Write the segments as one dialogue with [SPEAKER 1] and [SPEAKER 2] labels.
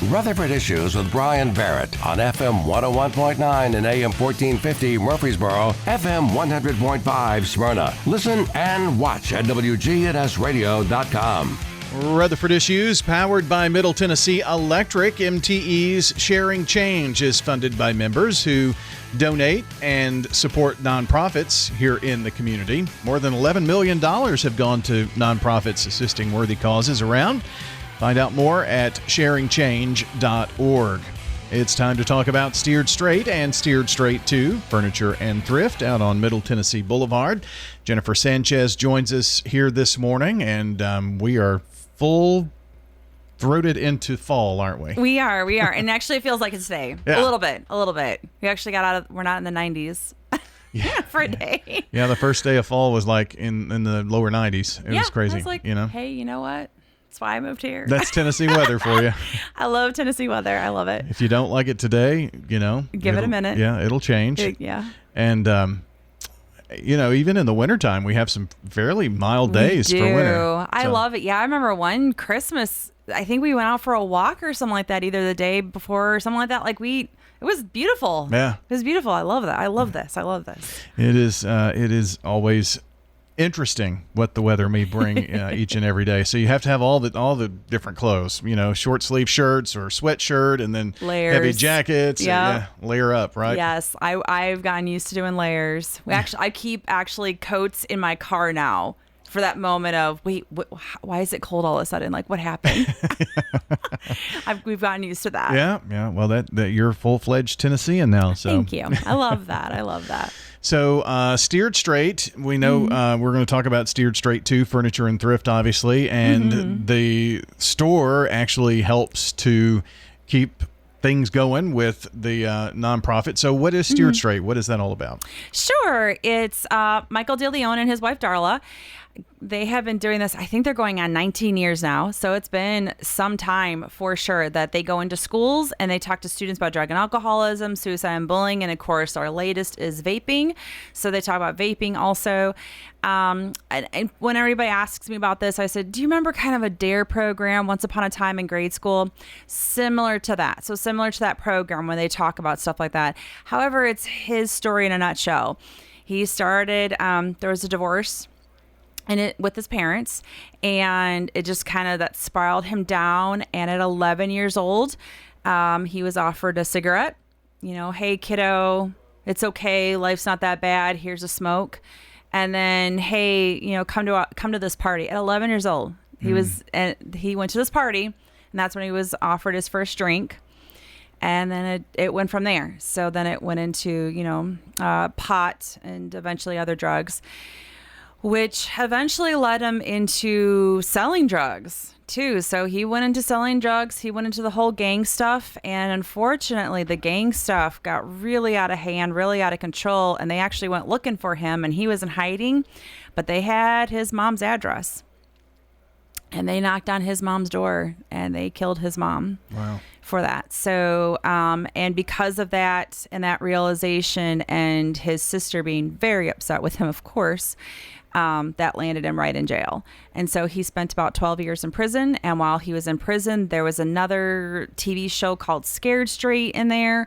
[SPEAKER 1] Rutherford Issues with Bryan Barrett on FM 101.9 and AM 1450 Murfreesboro, FM 100.5 Smyrna. Listen and watch at WGNSradio.com.
[SPEAKER 2] Rutherford Issues, powered by Middle Tennessee Electric. MTE's Sharing Change is funded by members who donate and support nonprofits here in the community. More than $11 million have gone to nonprofits assisting worthy causes around. Find out more at sharingchange.org. It's time to talk about Steered Straight and Steered Straight 2, Furniture and Thrift out on Middle Tennessee Boulevard. Jennifer Sanchez joins us here this morning, and we are full-throated into fall, aren't we?
[SPEAKER 3] We are. And actually it feels like it's today. Yeah. A little bit. We actually we're not in the 90s for a day.
[SPEAKER 2] Yeah, the first day of fall was like in the lower 90s. It was crazy.
[SPEAKER 3] I was like, hey, you know what? That's why I moved here.
[SPEAKER 2] That's Tennessee weather for you.
[SPEAKER 3] I love Tennessee weather. I love it.
[SPEAKER 2] If you don't like it today, give it
[SPEAKER 3] a minute.
[SPEAKER 2] Yeah, it'll change.
[SPEAKER 3] Yeah.
[SPEAKER 2] And, even in the wintertime, we have some fairly mild days for winter.
[SPEAKER 3] I love it. Yeah, I remember one Christmas, I think we went out for a walk or something like that, either the day before or something like that. It was beautiful.
[SPEAKER 2] Yeah.
[SPEAKER 3] It was beautiful. I love that. I love this.
[SPEAKER 2] It is always interesting what the weather may bring each and every day. So you have to have all the different clothes, short sleeve shirts or sweatshirt, and then
[SPEAKER 3] layers,
[SPEAKER 2] heavy jackets.
[SPEAKER 3] Yeah,
[SPEAKER 2] layer up, right?
[SPEAKER 3] Yes, I've gotten used to doing layers. I keep coats in my car now for that moment of why is it cold all of a sudden? Like, what happened? We've gotten used to that.
[SPEAKER 2] Yeah. Well, that you're full-fledged Tennessean now. So
[SPEAKER 3] thank you. I love that.
[SPEAKER 2] So, Steered Straight, we know we're going to talk about Steered Straight 2, Furniture and Thrift, obviously, and the store actually helps to keep things going with the nonprofit. So what is Steered Straight? What is that all about?
[SPEAKER 3] Sure. It's Michael DeLeon and his wife, Darla. They have been doing this, I think they're going on 19 years now. So it's been some time for sure that they go into schools and they talk to students about drug and alcoholism, suicide and bullying. And of course, our latest is vaping. So they talk about vaping also. And when everybody asks me about this, I said, do you remember kind of a DARE program once upon a time in grade school? Similar to that. So similar to that program when they talk about stuff like that. However, it's his story in a nutshell. He started, there was a divorce with his parents, and it just kind of that spiraled him down. And at 11 years old, he was offered a cigarette. Hey kiddo, it's okay, life's not that bad, here's a smoke. And then, hey, come to this party. At 11 years old, he went to this party, and that's when he was offered his first drink. And then it went from there. So then it went into pot and eventually other drugs, which eventually led him into selling drugs too. So he went into selling drugs. He went into the whole gang stuff. And unfortunately, the gang stuff got really out of hand, really out of control. And they actually went looking for him, and he was in hiding, but they had his mom's address. And they knocked on his mom's door and they killed his mom.
[SPEAKER 2] Wow.
[SPEAKER 3] For that. So, and because of that and that realization and his sister being very upset with him, of course, that landed him right in jail. And so he spent about 12 years in prison. And while he was in prison, there was another TV show called Scared Straight in there.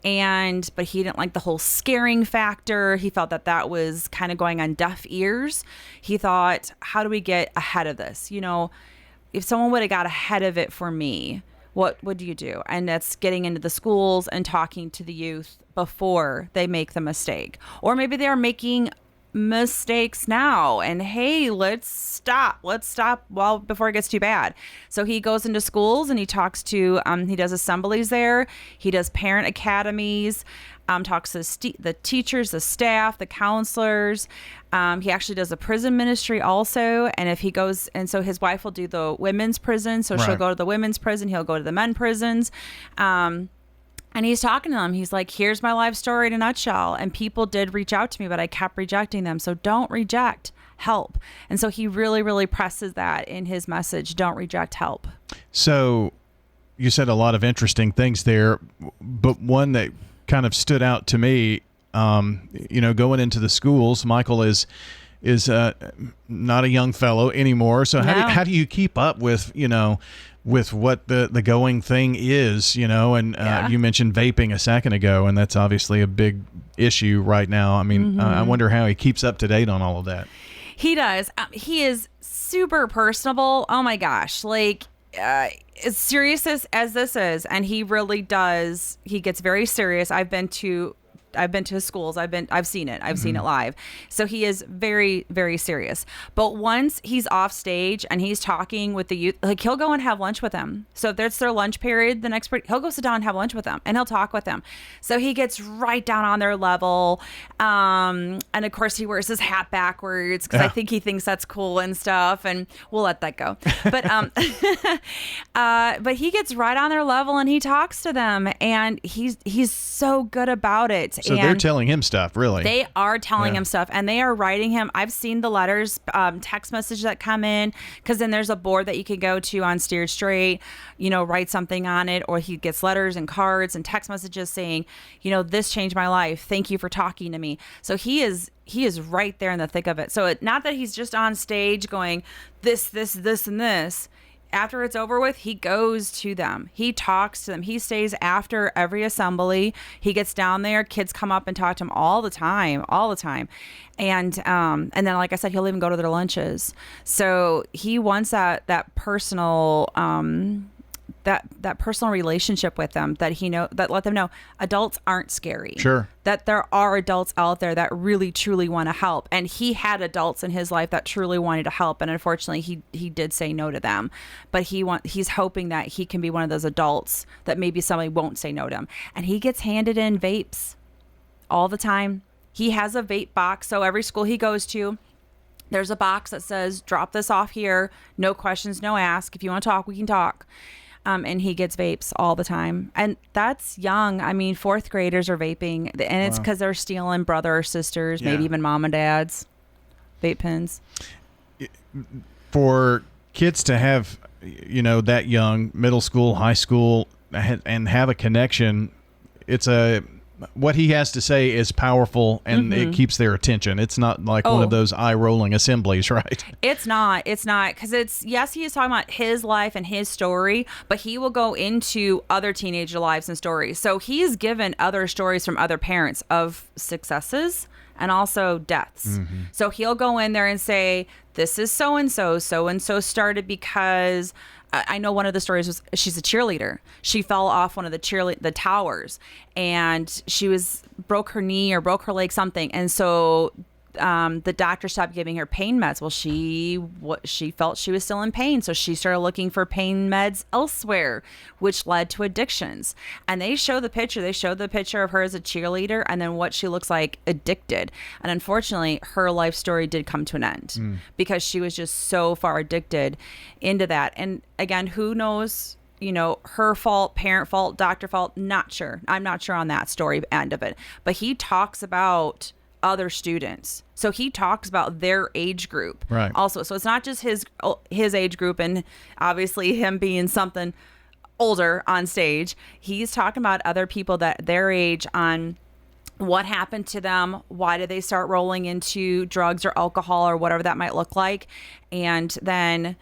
[SPEAKER 3] But he didn't like the whole scaring factor. He felt that was kind of going on deaf ears. He thought, how do we get ahead of this? If someone would have got ahead of it for me, what would you do? And that's getting into the schools and talking to the youth before they make the mistake. Or maybe they are making mistakes now, and hey, let's stop before it gets too bad. So he goes into schools and he talks to he does assemblies there, he does parent academies, talks to the teachers, the staff, the counselors. He actually does a prison ministry also. And if he goes, and so his wife will do the women's prison, so she'll go to the women's prison, he'll go to the men's prisons. And he's talking to them. He's like, here's my life story in a nutshell. And people did reach out to me, but I kept rejecting them. So don't reject, help. And so he really, really presses that in his message. Don't reject, help. So
[SPEAKER 2] you said a lot of interesting things there, but one that kind of stood out to me, going into the schools, Michael is not a young fellow anymore. So how do you keep up with, with what the going thing is, and you mentioned vaping a second ago, and that's obviously a big issue right now. I mean, I wonder how he keeps up to date on all of that.
[SPEAKER 3] He does. He is super personable. Oh my gosh. Like, as serious as this is, and he really does, he gets very serious. I've been to his schools. I've seen it. I've seen it live. So he is very, very serious. But once he's off stage and he's talking with the youth, like, he'll go and have lunch with them. So if there's their lunch period, the next period, he'll go sit down and have lunch with them, and he'll talk with them. So he gets right down on their level. And of course he wears his hat backwards because I think he thinks that's cool and stuff, and we'll let that go. But but he gets right on their level and he talks to them, and he's so good about it.
[SPEAKER 2] So they're telling him stuff, really.
[SPEAKER 3] They are telling him stuff, and they are writing him. I've seen the letters, text messages that come in, because then there's a board that you can go to on Steered Straight, write something on it, or he gets letters and cards and text messages saying, this changed my life. Thank you for talking to me. So he is right there in the thick of it. So not that he's just on stage going this, and this. After it's over with, he goes to them. He talks to them. He stays after every assembly. He gets down there. Kids come up and talk to him all the time. And then, like I said, he'll even go to their lunches. So he wants that personal that personal relationship with them, that let them know adults aren't scary.
[SPEAKER 2] Sure. That
[SPEAKER 3] there are adults out there that really truly want to help. And he had adults in his life that truly wanted to help, and unfortunately he did say no to them. But he's hoping that he can be one of those adults that maybe somebody won't say no to him. And he gets handed in vapes all the time. He has a vape box, so every school he goes to, there's a box that says, drop this off here, no questions, no ask. If you want to talk, we can talk. And he gets vapes all the time. And that's young. I mean, 4th graders are vaping. And it's because they're stealing brother or sisters, maybe even mom and dad's vape pens.
[SPEAKER 2] For kids to have, that young, middle school, high school, and have a connection, what he has to say is powerful, and it keeps their attention. It's not like one of those eye-rolling assemblies, right?
[SPEAKER 3] It's not, because yes, he is talking about his life and his story, but he will go into other teenager lives and stories. So he's given other stories from other parents of successes and also deaths. So he'll go in there and say, this is so-and-so. So-and-so started because... I know one of the stories was she's a cheerleader. She fell off one of the towers, and she broke her knee or broke her leg, something. And so the doctor stopped giving her pain meds. Well, she felt she was still in pain, so she started looking for pain meds elsewhere, which led to addictions. And they show the picture. They showed the picture of her as a cheerleader, and then what she looks like addicted. And unfortunately, her life story did come to an end because she was just so far addicted into that. And again, who knows? Her fault, parent fault, doctor fault, not sure. I'm not sure on that story end of it. But he talks about other students. So he talks about their age group also. So it's not just his age group, and obviously him being something older on stage. He's talking about other people that their age, on what happened to them, why did they start rolling into drugs or alcohol or whatever that might look like. And then,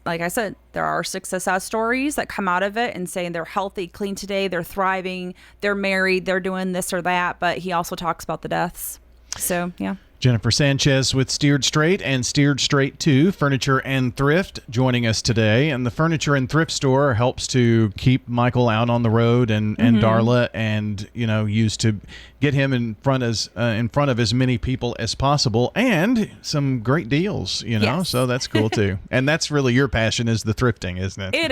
[SPEAKER 3] like I said, there are success stories that come out of it and saying they're healthy, clean today, they're thriving, they're married, they're doing this or that. But he also talks about the deaths. So, yeah.
[SPEAKER 2] Jennifer Sanchez with Steered Straight and Steered Straight 2 Furniture and Thrift joining us today. And the Furniture and Thrift store helps to keep Michael out on the road and Darla, and used to get him in front of as many people as possible, and some great deals,
[SPEAKER 3] Yes.
[SPEAKER 2] So that's cool too. And that's really your passion, is the thrifting, isn't it?
[SPEAKER 3] It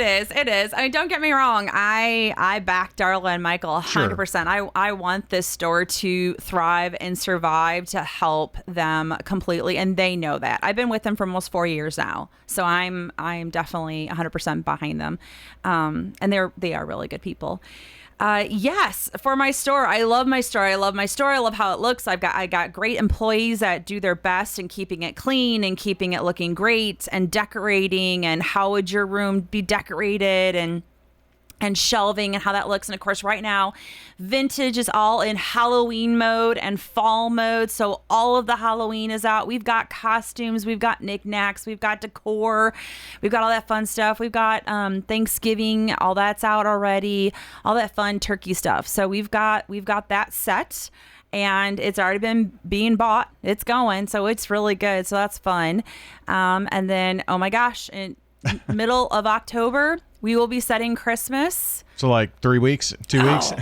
[SPEAKER 3] is. I mean, don't get me wrong. I back Darla and Michael 100%. Sure. I want this store to thrive and survive, to help them completely, and they know that. I've been with them for almost 4 years now, so I'm definitely 100% behind them, and they are really good people. Yes, for my store, I love my store. I love how it looks. I got great employees that do their best in keeping it clean and keeping it looking great and decorating. And how would your room be decorated? And and shelving and how that looks. And of course, right now, vintage is all in Halloween mode and fall mode. So all of the Halloween is out. We've got costumes, we've got knickknacks, we've got decor, we've got all that fun stuff. We've got Thanksgiving, all that's out already, all that fun turkey stuff. So we've got that set. And it's already been being bought. It's going. So it's really good. So that's fun. And then, oh my gosh, in middle of October, we will be setting Christmas.
[SPEAKER 2] So like 3 weeks, 2 weeks?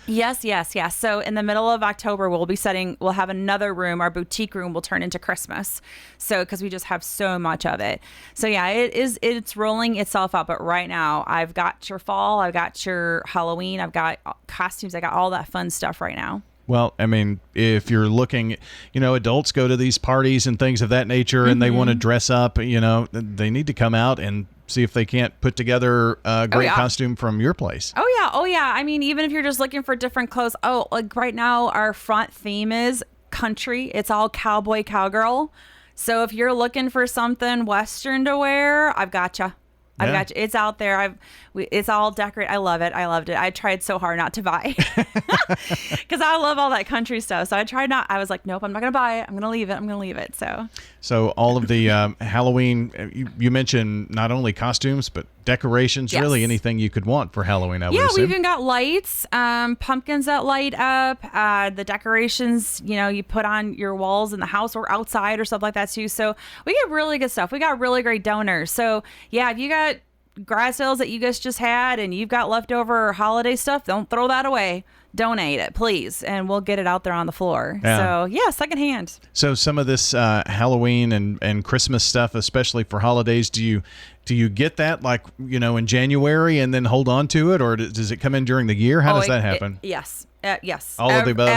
[SPEAKER 3] Yes. So in the middle of October, we'll have another room. Our boutique room will turn into Christmas. So, because we just have so much of it. So yeah, it's rolling itself out. But right now, I've got your fall, I've got your Halloween, I've got costumes, I got all that fun stuff right now.
[SPEAKER 2] Well, I mean, if you're looking, adults go to these parties and things of that nature, and they want to dress up, they need to come out and see if they can't put together a great costume from your place.
[SPEAKER 3] Oh yeah. I mean, even if you're just looking for different clothes. Oh, like right now, our front theme is country. It's all cowboy, cowgirl. So if you're looking for something Western to wear, I've got you. I've got you. It's out there. It's all decorated. I love it. I loved it. I tried so hard not to buy because I love all that country stuff. So I was like, nope, I'm not going to buy it. I'm going to leave it. So
[SPEAKER 2] all of the Halloween, you mentioned not only costumes, but decorations,
[SPEAKER 3] yes.
[SPEAKER 2] Really anything you could want for Halloween, I would assume.
[SPEAKER 3] We've even got lights, pumpkins that light up, the decorations, you put on your walls in the house or outside or stuff like that too. So we get really good stuff. We got really great donors. So yeah, if you got garage sales that you guys just had and you've got leftover holiday stuff, don't throw that away. Donate it, please, and we'll get it out there on the floor.
[SPEAKER 2] Yeah.
[SPEAKER 3] So yeah, secondhand.
[SPEAKER 2] So some of this Halloween and Christmas stuff, especially for holidays, do you get that like in January and then hold on to it, or does it come in during the year? How does that happen?
[SPEAKER 3] Yes. Yes.
[SPEAKER 2] All of the above.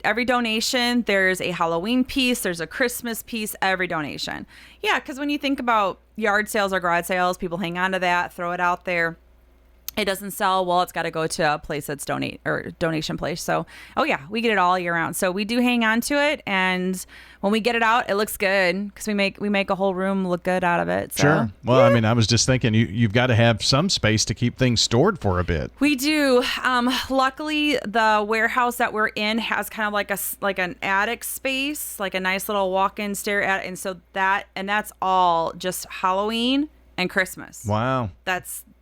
[SPEAKER 3] Every donation, there's a Halloween piece, there's a Christmas piece, every donation. Yeah, because when you think about yard sales or garage sales, people hang on to that, throw it out there. It doesn't sell well. It's got to go to a place that's donation place. So, we get it all year round. So we do hang on to it, and when we get it out, it looks good because we make a whole room look good out of it. So,
[SPEAKER 2] sure. Well, yeah. I mean, I was just thinking you've got to have some space to keep things stored for a bit.
[SPEAKER 3] We do. Luckily, the warehouse that we're in has kind of like an attic space, like a nice little walk-in stair attic, and so that's all just Halloween and Christmas.
[SPEAKER 2] Wow.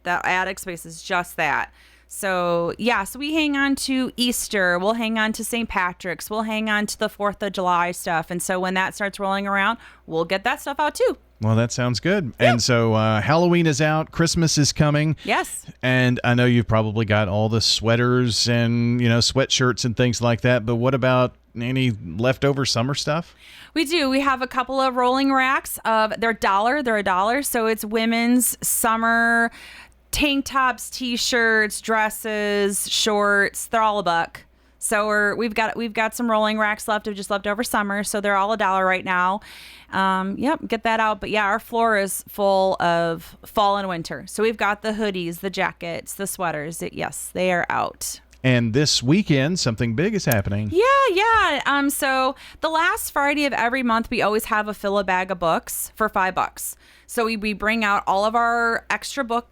[SPEAKER 3] That attic space is just that. So, so we hang on to Easter. We'll hang on to St. Patrick's. We'll hang on to the 4th of July stuff. And so when that starts rolling around, we'll get that stuff out too.
[SPEAKER 2] Well, that sounds good. Yeah. And so Halloween is out. Christmas is coming.
[SPEAKER 3] Yes.
[SPEAKER 2] And I know you've probably got all the sweaters and, sweatshirts and things like that. But what about any leftover summer stuff?
[SPEAKER 3] We do. We have a couple of rolling racks of they're $1. So it's women's summer tank tops, t-shirts, dresses, shorts. They're all $1. So we've got some rolling racks left of just leftover summer. So they're all $1 right now. Get that out. But yeah, our floor is full of fall and winter. So we've got the hoodies, the jackets, the sweaters. Yes, they are out.
[SPEAKER 2] And this weekend, something big is happening.
[SPEAKER 3] Yeah. So the last Friday of every month, we always have a fill a bag of books for $5. So we bring out all of our extra book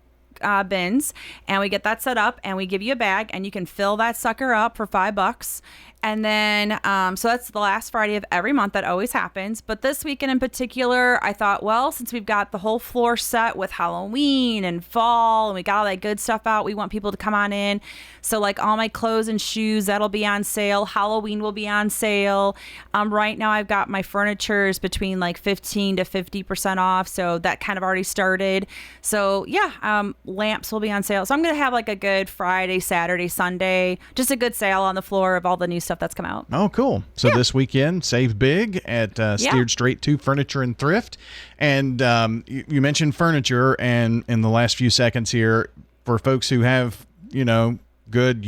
[SPEAKER 3] bins, and we get that set up, and we give you a bag, and you can fill that sucker up for $5. And then, so that's the last Friday of every month. That always happens. But this weekend in particular, I thought, well, since we've got the whole floor set with Halloween and fall, and we got all that good stuff out, we want people to come on in. So like all my clothes and shoes, that'll be on sale. Halloween will be on sale. Right now I've got my furnitures between like 15 to 50% off. So that kind of already started. So lamps will be on sale. So I'm going to have like a good Friday, Saturday, Sunday, just a good sale on the floor of all the new stuff that's come out.
[SPEAKER 2] Oh, cool. So this weekend, save big at Steered Straight to Furniture and Thrift. And you mentioned furniture, and in the last few seconds here, for folks who have, good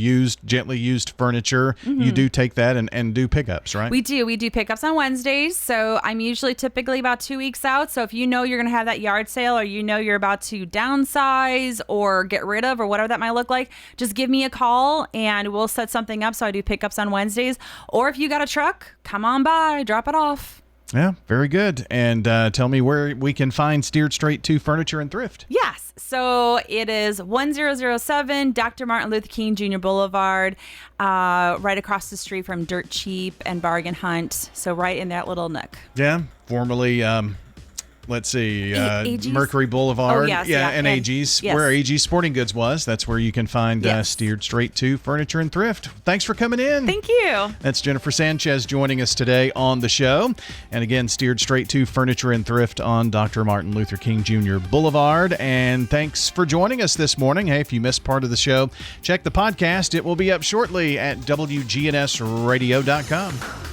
[SPEAKER 2] gently used furniture, you do take that and do pickups, right?
[SPEAKER 3] We do pickups on Wednesdays. So I'm usually typically about 2 weeks out. So if you're going to have that yard sale, or you're about to downsize or get rid of, or whatever that might look like, just give me a call and we'll set something up. So I do pickups on Wednesdays. Or if you got a truck, come on by, drop it off.
[SPEAKER 2] Yeah, very good. And tell me where we can find Steered Straight 2 Furniture and Thrift.
[SPEAKER 3] Yes. So it is 1007 Dr. Martin Luther King Jr. Boulevard, right across the street from Dirt Cheap and Bargain Hunt. So right in that little nook.
[SPEAKER 2] Yeah, formerly, let's see,
[SPEAKER 3] AG's?
[SPEAKER 2] Mercury Boulevard.
[SPEAKER 3] Oh, yes,
[SPEAKER 2] and AG's,
[SPEAKER 3] yes.
[SPEAKER 2] where AG's Sporting Goods was. That's where you can find
[SPEAKER 3] Yes.
[SPEAKER 2] Steered Straight 2 Furniture and Thrift. Thanks for coming in.
[SPEAKER 3] Thank you.
[SPEAKER 2] That's Jennifer Sanchez joining us today on the show. And again, Steered Straight 2 Furniture and Thrift on Dr. Martin Luther King Jr. Boulevard. And thanks for joining us this morning. Hey, if you missed part of the show, check the podcast. It will be up shortly at WGNSradio.com.